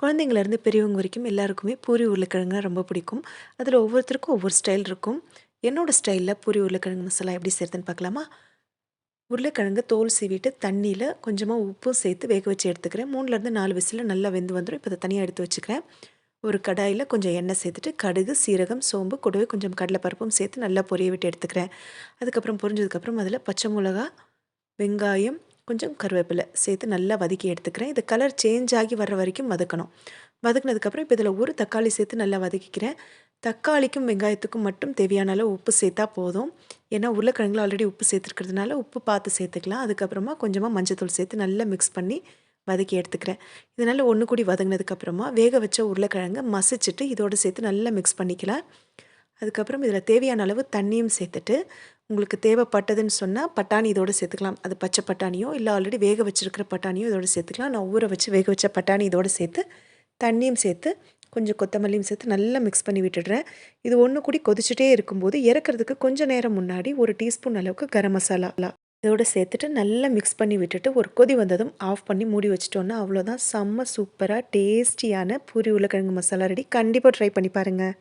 குழந்தைங்கள்லேருந்து பெரியவங்க வரைக்கும் எல்லாருக்குமே பூரி உருளைக்கிழங்குனா ரொம்ப பிடிக்கும். அதில் ஒவ்வொருத்தருக்கும் ஒவ்வொரு ஸ்டைல் இருக்கும். என்னோட ஸ்டைலில் பூரி உருளைக்கிழங்கு மசாலா எப்படி செய்கிறதுன்னு பார்க்கலாமா? உருளைக்கிழங்கு தோல் சீவிட்டு தண்ணியில் கொஞ்சமாக உப்பும் சேர்த்து வேக வச்சு எடுத்துக்கிறேன். 3லேருந்து 4 விசிலில் நல்லா வெந்து வந்துடும். இப்போ அதை தனியாக எடுத்து வச்சுக்கிறேன். ஒரு கடாயில் கொஞ்சம் எண்ணெய் சேர்த்துட்டு கடுகு, சீரகம், சோம்பு கூடவே கொஞ்சம் கடலைப்பருப்பும் சேர்த்து நல்லா பொரிய விட்டு எடுத்துக்கிறேன். அதுக்கப்புறம் பொரிஞ்சதுக்கப்புறம் அதில் பச்சை மிளகா, வெங்காயம், கொஞ்சம் கருவேப்பிலை சேர்த்து நல்லா வதக்கி எடுத்துக்கிறேன். இது கலர் சேஞ்ச் ஆகி வர்ற வரைக்கும் வதக்கணும். வதக்குனதுக்கப்புறம் இப்போ இதில் ஒரு தக்காளி சேர்த்து நல்லா வதக்கிக்கிறேன். தக்காளிக்கும் வெங்காயத்துக்கும் மட்டும் தேவையான அளவு உப்பு சேர்த்தா போதும். ஏன்னா உருளைக்கிழங்குல ஆல்ரெடி உப்பு சேர்த்துருக்கிறதுனால உப்பு பார்த்து சேர்த்துக்கலாம். அதுக்கப்புறமா கொஞ்சமாக மஞ்சத்தூள் சேர்த்து நல்லா மிக்ஸ் பண்ணி வதக்கி எடுத்துக்கிறேன். இது நல்லா ஒன்று கூடி வதங்கினதுக்கப்புறமா வேக வச்ச உருளைக்கிழங்க மசிச்சுட்டு இதோடு சேர்த்து நல்லா மிக்ஸ் பண்ணிக்கலாம். அதுக்கப்புறம் இதில் தேவையான அளவு தண்ணியும் சேர்த்துட்டு உங்களுக்கு தேவைப்பட்டதுன்னு சொன்னால் பட்டாணி இதோடு சேர்த்துக்கலாம். அது பச்சை பட்டாணியோ இல்லை ஆல்ரெடி வேக வச்சுருக்கிற பட்டாணியோ இதோடு சேர்த்துக்கலாம். நான் ஊற வச்சு வேக வச்ச பட்டாணி இதோடு சேர்த்து தண்ணியும் சேர்த்து கொஞ்சம் கொத்தமல்லியும் சேர்த்து நல்லா மிக்ஸ் பண்ணி விட்டுடுறேன். இது ஒன்று கூடி கொதிச்சுட்டே இருக்கும்போது இறக்கிறதுக்கு கொஞ்சம் நேரம் முன்னாடி 1 டீஸ்பூன் அளவுக்கு கரம் மசாலா இதோடு சேர்த்துட்டு நல்லா மிக்ஸ் பண்ணி விட்டுட்டு ஒரு கொதி வந்ததும் ஆஃப் பண்ணி மூடி வச்சிட்டோன்னா அவ்வளோதான். செம்ம சூப்பராக டேஸ்டியான பூரி உருளைக்கிழங்கு மசாலா ரெடி. கண்டிப்பாக ட்ரை பண்ணி பாருங்கள்.